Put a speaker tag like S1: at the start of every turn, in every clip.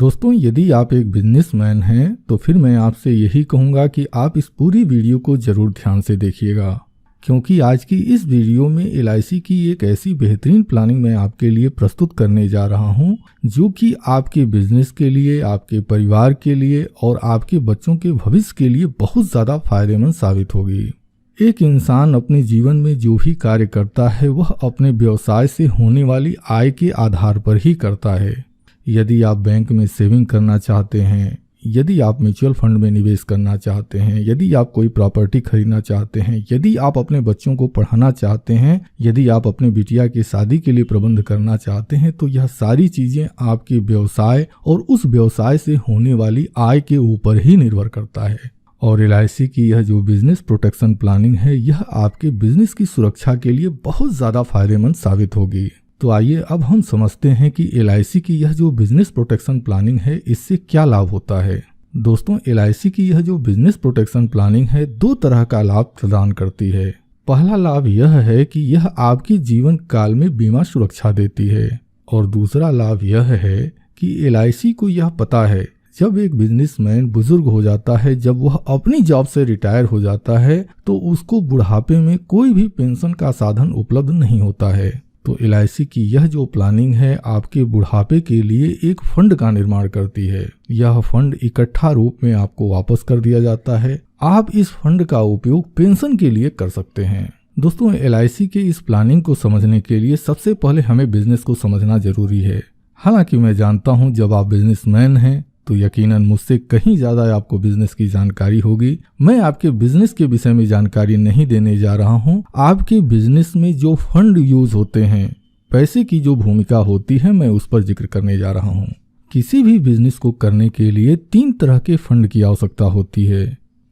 S1: दोस्तों, यदि आप एक बिजनेसमैन हैं तो फिर मैं आपसे यही कहूँगा कि आप इस पूरी वीडियो को ज़रूर ध्यान से देखिएगा, क्योंकि आज की इस वीडियो में LIC की एक ऐसी बेहतरीन प्लानिंग मैं आपके लिए प्रस्तुत करने जा रहा हूं, जो कि आपके बिजनेस के लिए, आपके परिवार के लिए और आपके बच्चों के भविष्य के लिए बहुत ज़्यादा फायदेमंद साबित होगी। एक इंसान अपने जीवन में जो भी कार्य करता है वह अपने व्यवसाय से होने वाली आय के आधार पर ही करता है। यदि आप बैंक में सेविंग करना चाहते हैं, यदि आप म्यूचुअल फंड में निवेश करना चाहते हैं, यदि आप कोई प्रॉपर्टी खरीदना चाहते हैं, यदि आप अपने बच्चों को पढ़ाना चाहते हैं, यदि आप अपने बिटिया की शादी के लिए प्रबंध करना चाहते हैं, तो यह सारी चीज़ें आपके व्यवसाय और उस व्यवसाय से होने वाली आय के ऊपर ही निर्भर करता है। और LIC की यह जो बिजनेस प्रोटेक्शन प्लानिंग है, यह आपके बिजनेस की सुरक्षा के लिए बहुत ज़्यादा फायदेमंद साबित होगी। तो आइए अब हम समझते हैं कि LIC की यह जो बिजनेस प्रोटेक्शन प्लानिंग है, इससे क्या लाभ होता है। दोस्तों, LIC की यह जो बिजनेस प्रोटेक्शन प्लानिंग है, दो तरह का लाभ प्रदान करती है। पहला लाभ यह है कि यह आपके जीवन काल में बीमा सुरक्षा देती है, और दूसरा लाभ यह है कि LIC को यह पता है जब एक बिजनेसमैन बुजुर्ग हो जाता है, जब वह अपनी जॉब से रिटायर हो जाता है, तो उसको बुढ़ापे में कोई भी पेंशन का साधन उपलब्ध नहीं होता है। तो LIC की यह जो प्लानिंग है आपके बुढ़ापे के लिए एक फंड का निर्माण करती है। यह फंड इकट्ठा रूप में आपको वापस कर दिया जाता है। आप इस फंड का उपयोग पेंशन के लिए कर सकते हैं। दोस्तों, LIC के इस प्लानिंग को समझने के लिए सबसे पहले हमें बिजनेस को समझना जरूरी है। हालांकि मैं जानता हूं जब आप बिजनेसमैन हैं तो यकीनन मुझसे कहीं ज़्यादा आपको बिजनेस की जानकारी होगी। मैं आपके बिजनेस के विषय में जानकारी नहीं देने जा रहा हूं। आपके बिजनेस में जो फंड यूज होते हैं, पैसे की जो भूमिका होती है, मैं उस पर जिक्र करने जा रहा हूं। किसी भी बिजनेस को करने के लिए 3 तरह के फंड की आवश्यकता होती है।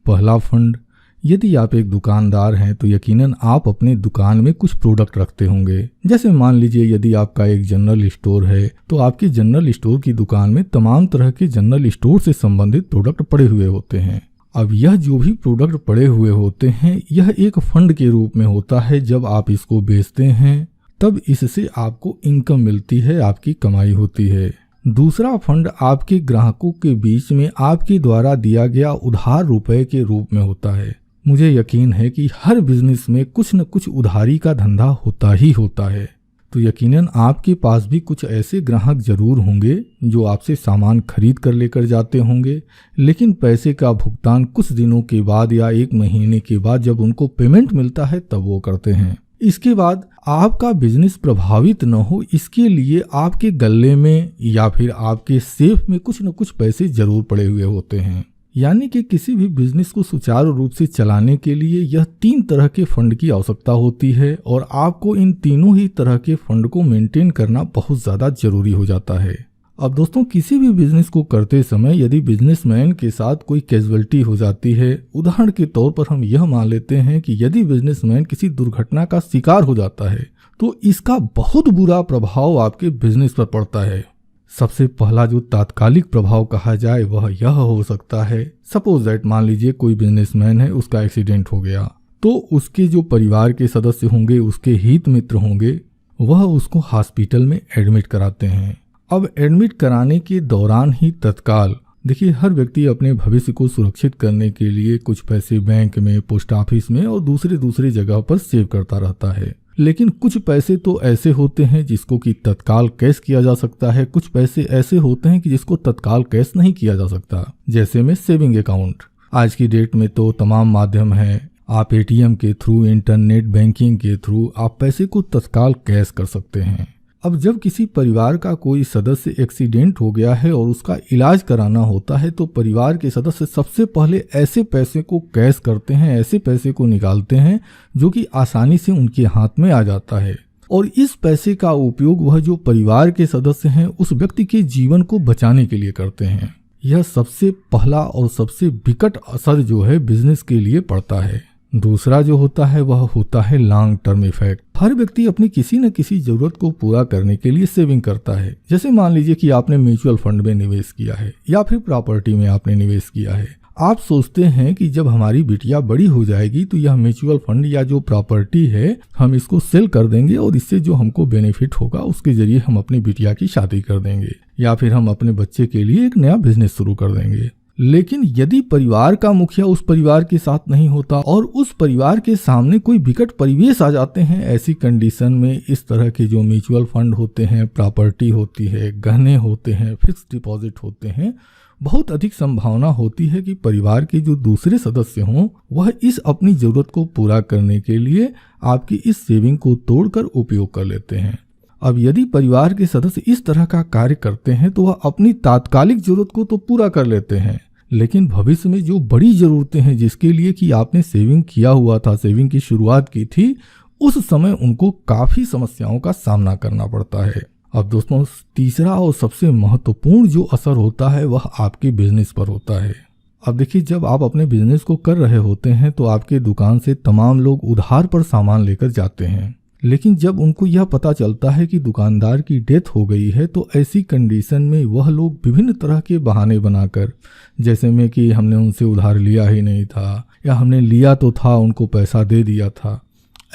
S1: पहला फंड, यदि आप एक दुकानदार हैं तो यकीनन आप अपने दुकान में कुछ प्रोडक्ट रखते होंगे। जैसे मान लीजिए यदि आपका एक जनरल स्टोर है तो आपके जनरल स्टोर की दुकान में तमाम तरह के जनरल स्टोर से संबंधित प्रोडक्ट पड़े हुए होते हैं। अब यह जो भी प्रोडक्ट पड़े हुए होते हैं, यह एक फंड के रूप में होता है। जब आप इसको बेचते हैं तब इससे आपको इनकम मिलती है, आपकी कमाई होती है। दूसरा फंड आपके ग्राहकों के बीच में आपके द्वारा दिया गया उधार रुपए के रूप में होता है। मुझे यकीन है कि हर बिजनेस में कुछ न कुछ उधारी का धंधा होता ही होता है। तो यकीनन आपके पास भी कुछ ऐसे ग्राहक जरूर होंगे जो आपसे सामान खरीद कर लेकर जाते होंगे, लेकिन पैसे का भुगतान कुछ दिनों के बाद या 1 महीने के बाद जब उनको पेमेंट मिलता है तब वो करते हैं। इसके बाद आपका बिजनेस प्रभावित न हो, इसके लिए आपके गल्ले में या फिर आपके सेफ में कुछ न कुछ पैसे जरूर पड़े हुए होते हैं। यानी कि किसी भी बिजनेस को सुचारू रूप से चलाने के लिए यह 3 तरह के फंड की आवश्यकता होती है, और आपको इन तीनों ही तरह के फंड को मेंटेन करना बहुत ज़्यादा जरूरी हो जाता है। अब दोस्तों, किसी भी बिजनेस को करते समय यदि बिजनेसमैन के साथ कोई कैजुअलिटी हो जाती है, उदाहरण के तौर पर हम यह मान लेते हैं कि यदि बिजनेसमैन किसी दुर्घटना का शिकार हो जाता है तो इसका बहुत बुरा प्रभाव आपके बिजनेस पर पड़ता है। सबसे पहला जो तात्कालिक प्रभाव कहा जाए वह यह हो सकता है, सपोज दैट मान लीजिए कोई बिजनेसमैन है, उसका एक्सीडेंट हो गया, तो उसके जो परिवार के सदस्य होंगे, उसके हित मित्र होंगे, वह उसको हॉस्पिटल में एडमिट कराते हैं। अब एडमिट कराने के दौरान ही तत्काल देखिए, हर व्यक्ति अपने भविष्य को सुरक्षित करने के लिए कुछ पैसे बैंक में, पोस्ट ऑफिस में और दूसरी जगह पर सेव करता रहता है। लेकिन कुछ पैसे तो ऐसे होते हैं जिसको कि तत्काल कैश किया जा सकता है, कुछ पैसे ऐसे होते हैं कि जिसको तत्काल कैश नहीं किया जा सकता। जैसे में सेविंग अकाउंट, आज की डेट में तो तमाम माध्यम हैं, आप ATM के थ्रू, इंटरनेट बैंकिंग के थ्रू आप पैसे को तत्काल कैश कर सकते हैं। अब जब किसी परिवार का कोई सदस्य एक्सीडेंट हो गया है और उसका इलाज कराना होता है, तो परिवार के सदस्य सबसे पहले ऐसे पैसे को कैश करते हैं, ऐसे पैसे को निकालते हैं जो कि आसानी से उनके हाथ में आ जाता है, और इस पैसे का उपयोग वह जो परिवार के सदस्य हैं उस व्यक्ति के जीवन को बचाने के लिए करते हैं। यह सबसे पहला और सबसे विकट असर जो है बिजनेस के लिए पड़ता है। दूसरा जो होता है वह होता है लॉन्ग टर्म इफेक्ट। हर व्यक्ति अपनी किसी न किसी जरूरत को पूरा करने के लिए सेविंग करता है। जैसे मान लीजिए कि आपने म्यूचुअल फंड में निवेश किया है या फिर प्रॉपर्टी में आपने निवेश किया है। आप सोचते हैं कि जब हमारी बिटिया बड़ी हो जाएगी तो यह म्यूचुअल फंड या जो प्रॉपर्टी है हम इसको सेल कर देंगे और इससे जो हमको बेनिफिट होगा उसके जरिए हम अपनी बिटिया की शादी कर देंगे या फिर हम अपने बच्चे के लिए एक नया बिजनेस शुरू कर देंगे। लेकिन यदि परिवार का मुखिया उस परिवार के साथ नहीं होता और उस परिवार के सामने कोई विकट परिवेश आ जाते हैं, ऐसी कंडीशन में इस तरह के जो म्यूचुअल फंड होते हैं, प्रॉपर्टी होती है, गहने होते हैं, फिक्स डिपॉजिट होते हैं, बहुत अधिक संभावना होती है कि परिवार के जो दूसरे सदस्य हों वह इस अपनी जरूरत को पूरा करने के लिए आपकी इस सेविंग को तोड़कर उपयोग कर लेते हैं। अब यदि परिवार के सदस्य इस तरह का कार्य करते हैं तो वह अपनी तात्कालिक जरूरत को तो पूरा कर लेते हैं, लेकिन भविष्य में जो बड़ी जरूरतें हैं जिसके लिए कि आपने सेविंग किया हुआ था, सेविंग की शुरुआत की थी, उस समय उनको काफी समस्याओं का सामना करना पड़ता है। अब दोस्तों, तीसरा और सबसे महत्वपूर्ण जो असर होता है वह आपके बिजनेस पर होता है। अब देखिए, जब आप अपने बिजनेस को कर रहे होते हैं तो आपके दुकान से तमाम लोग उधार पर सामान लेकर जाते हैं, लेकिन जब उनको यह पता चलता है कि दुकानदार की डेथ हो गई है तो ऐसी कंडीशन में वह लोग विभिन्न तरह के बहाने बनाकर, जैसे में कि हमने उनसे उधार लिया ही नहीं था या हमने लिया तो था उनको पैसा दे दिया था,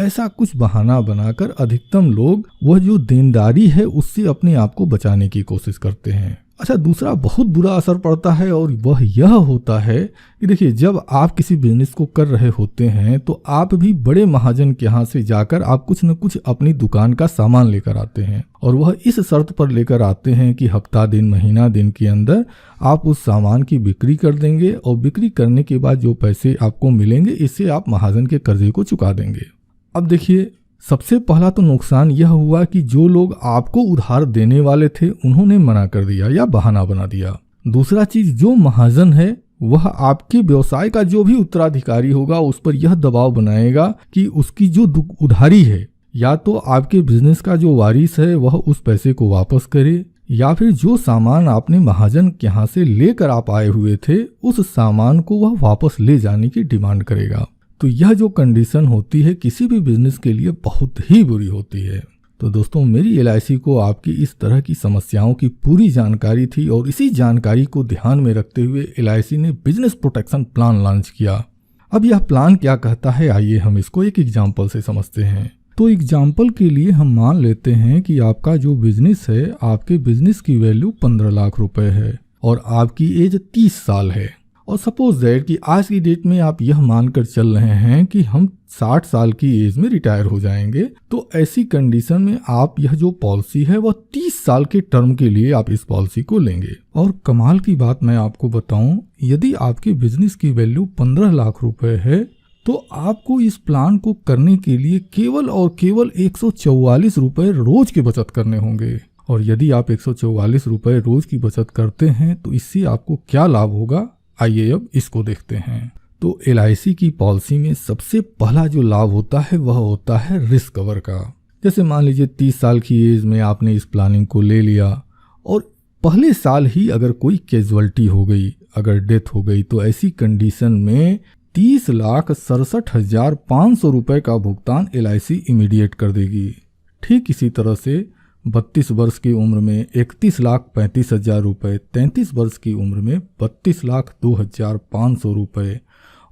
S1: ऐसा कुछ बहाना बनाकर अधिकतम लोग वह जो देनदारी है उससे अपने आप को बचाने की कोशिश करते हैं। अच्छा, दूसरा बहुत बुरा असर पड़ता है और वह यह होता है कि देखिए, जब आप किसी बिजनेस को कर रहे होते हैं तो आप भी बड़े महाजन के यहाँ से जाकर आप कुछ न कुछ अपनी दुकान का सामान लेकर आते हैं और वह इस शर्त पर लेकर आते हैं कि हफ्ता दिन, महीना दिन के अंदर आप उस सामान की बिक्री कर देंगे और बिक्री करने के बाद जो पैसे आपको मिलेंगे इससे आप महाजन के कर्जे को चुका देंगे। अब देखिए, सबसे पहला तो नुकसान यह हुआ कि जो लोग आपको उधार देने वाले थे उन्होंने मना कर दिया या बहाना बना दिया। दूसरा चीज, जो महाजन है वह आपके व्यवसाय का जो भी उत्तराधिकारी होगा उस पर यह दबाव बनाएगा कि उसकी जो उधारी है या तो आपके बिजनेस का जो वारिस है वह उस पैसे को वापस करे या फिर जो सामान आपने महाजन के यहाँ से लेकर आप आए हुए थे उस सामान को वह वापस ले जाने की डिमांड करेगा। तो यह जो कंडीशन होती है किसी भी बिजनेस के लिए बहुत ही बुरी होती है। तो दोस्तों, मेरी LIC को आपकी इस तरह की समस्याओं की पूरी जानकारी थी और इसी जानकारी को ध्यान में रखते हुए LIC ने बिजनेस प्रोटेक्शन प्लान लॉन्च किया। अब यह प्लान क्या कहता है, आइए हम इसको एक एग्जाम्पल से समझते हैं। तो एग्जाम्पल के लिए हम मान लेते हैं कि आपका जो बिजनेस है, आपके बिजनेस की वैल्यू 15 लाख रुपए है और आपकी एज 30 साल है और सपोज दैट कि आज की डेट में आप यह मानकर चल रहे हैं कि हम 60 साल की एज में रिटायर हो जाएंगे। तो ऐसी कंडीशन में आप यह जो पॉलिसी है वह 30 साल के टर्म के लिए आप इस पॉलिसी को लेंगे। और कमाल की बात मैं आपको बताऊं, यदि आपके बिजनेस की वैल्यू 15 लाख रुपए है तो आपको इस प्लान को करने के लिए केवल और केवल 144 रुपए रोज के बचत करने होंगे। और यदि आप 144 रुपए रोज की बचत करते हैं तो इससे आपको क्या लाभ होगा, आइए अब इसको देखते हैं। तो LIC की पॉलिसी में सबसे पहला जो लाभ होता है वह होता है रिस्क कवर का। जैसे मान लीजिए 30 साल की एज में आपने इस प्लानिंग को ले लिया और पहले साल ही अगर कोई कैजुअलिटी हो गई, अगर डेथ हो गई, तो ऐसी कंडीशन में 30,67,500 रुपए का भुगतान LIC इमीडिएट कर देगी। ठीक इसी तरह से 32 वर्ष की उम्र में 31,35,000 रुपये, 33 वर्ष की उम्र में 32,02,500 रुपये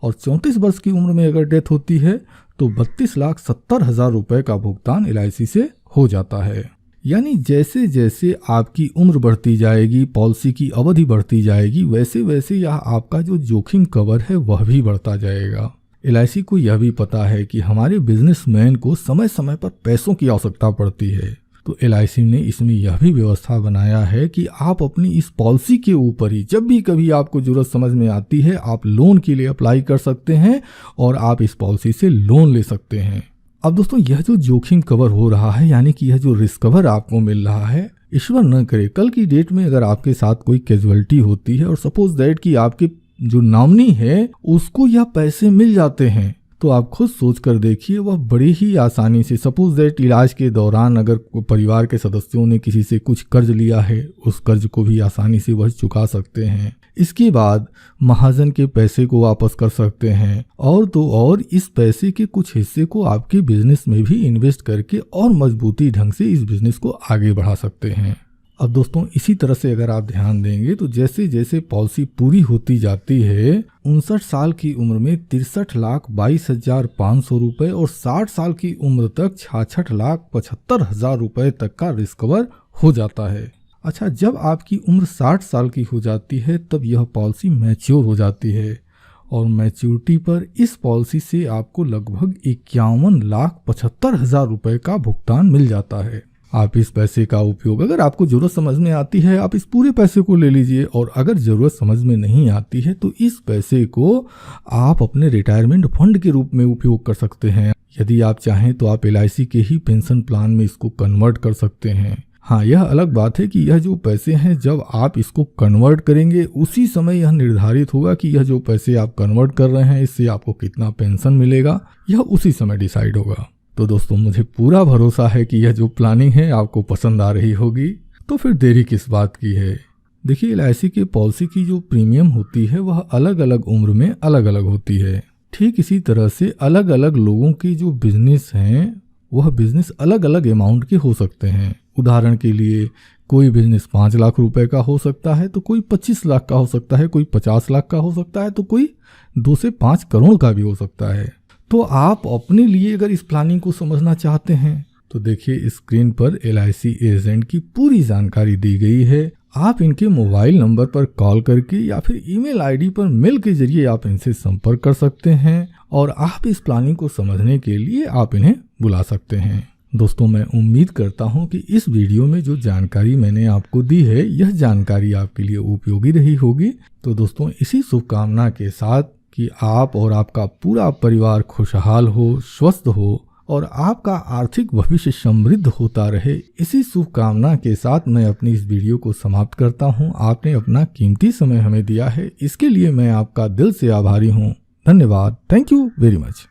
S1: और 34 वर्ष की उम्र में अगर डेथ होती है तो 32,70,000 रुपये का भुगतान LIC से हो जाता है। यानी जैसे जैसे आपकी उम्र बढ़ती जाएगी, पॉलिसी की अवधि बढ़ती जाएगी, वैसे वैसे यह आपका जो जोखिम कवर है वह भी बढ़ता जाएगा। LIC को यह भी पता है कि हमारे बिजनेसमैन को समय समय पर पैसों की आवश्यकता पड़ती है, तो LIC ने इसमें यह भी व्यवस्था बनाया है कि आप अपनी इस पॉलिसी के ऊपर ही जब भी कभी आपको जरूरत समझ में आती है आप लोन के लिए अप्लाई कर सकते हैं और आप इस पॉलिसी से लोन ले सकते हैं। अब दोस्तों, यह जो जोखिम कवर हो रहा है, यानी कि यह जो रिस्क कवर आपको मिल रहा है, ईश्वर न करे कल की डेट में अगर आपके साथ कोई कैजुअलिटी होती है और सपोज दैट कि आपके जो नॉमिनी है उसको यह पैसे मिल जाते हैं, तो आप खुद सोच कर देखिए, वह बड़ी ही आसानी से, सपोज दैट इलाज के दौरान अगर परिवार के सदस्यों ने किसी से कुछ कर्ज लिया है, उस कर्ज को भी आसानी से वह चुका सकते हैं। इसके बाद महाजन के पैसे को वापस कर सकते हैं, और तो और इस पैसे के कुछ हिस्से को आपके बिजनेस में भी इन्वेस्ट करके और मजबूती ढंग से इस बिजनेस को आगे बढ़ा सकते हैं। अब दोस्तों इसी तरह से अगर आप ध्यान देंगे तो जैसे जैसे पॉलिसी पूरी होती जाती है, 59 साल की उम्र में 63,22,500 रुपए और 60 साल की उम्र तक 66,75,000 रुपए तक का रिस्क कवर हो जाता है। अच्छा, जब आपकी उम्र 60 साल की हो जाती है तब यह पॉलिसी मैच्योर हो जाती है, और मैच्योरिटी पर इस पॉलिसी से आपको लगभग 51,75,000 रुपए का भुगतान मिल जाता है। आप इस पैसे का उपयोग, अगर आपको जरूरत समझ में आती है आप इस पूरे पैसे को ले लीजिए, और अगर जरूरत समझ में नहीं आती है तो इस पैसे को आप अपने रिटायरमेंट फंड के रूप में उपयोग कर सकते हैं। यदि आप चाहें तो आप LIC के ही पेंशन प्लान में इसको कन्वर्ट कर सकते हैं। हाँ, यह अलग बात है कि यह जो पैसे हैं जब आप इसको कन्वर्ट करेंगे उसी समय यह निर्धारित होगा कि यह जो पैसे आप कन्वर्ट कर रहे हैं इससे आपको कितना पेंशन मिलेगा, यह उसी समय डिसाइड होगा। तो दोस्तों मुझे पूरा भरोसा है कि यह जो प्लानिंग है आपको पसंद आ रही होगी, तो फिर देरी किस बात की है। देखिए, LIC के पॉलिसी की जो प्रीमियम होती है वह अलग अलग उम्र में अलग अलग होती है। ठीक इसी तरह से अलग अलग लोगों के जो बिजनेस हैं वह बिजनेस अलग अलग अमाउंट के हो सकते हैं। उदाहरण के लिए कोई बिजनेस 5 लाख रुपए का हो सकता है, तो कोई 25 लाख का हो सकता है, कोई 50 लाख का हो सकता है, तो कोई 2 से 5 करोड़ का भी हो सकता है। तो आप अपने लिए अगर इस प्लानिंग को समझना चाहते हैं तो देखिए, स्क्रीन पर LIC एजेंट की पूरी जानकारी दी गई है। आप इनके मोबाइल नंबर पर कॉल करके या फिर ईमेल ID पर मेल के जरिए आप इनसे संपर्क कर सकते हैं, और आप इस प्लानिंग को समझने के लिए आप इन्हें बुला सकते हैं। दोस्तों मैं उम्मीद करता हूं कि इस वीडियो में जो जानकारी मैंने आपको दी है यह जानकारी आपके लिए उपयोगी रही होगी। तो दोस्तों इसी शुभकामना के साथ कि आप और आपका पूरा परिवार खुशहाल हो, स्वस्थ हो और आपका आर्थिक भविष्य समृद्ध होता रहे, इसी शुभकामना के साथ मैं अपनी इस वीडियो को समाप्त करता हूं। आपने अपना कीमती समय हमें दिया है, इसके लिए मैं आपका दिल से आभारी हूं। धन्यवाद। Thank you very much.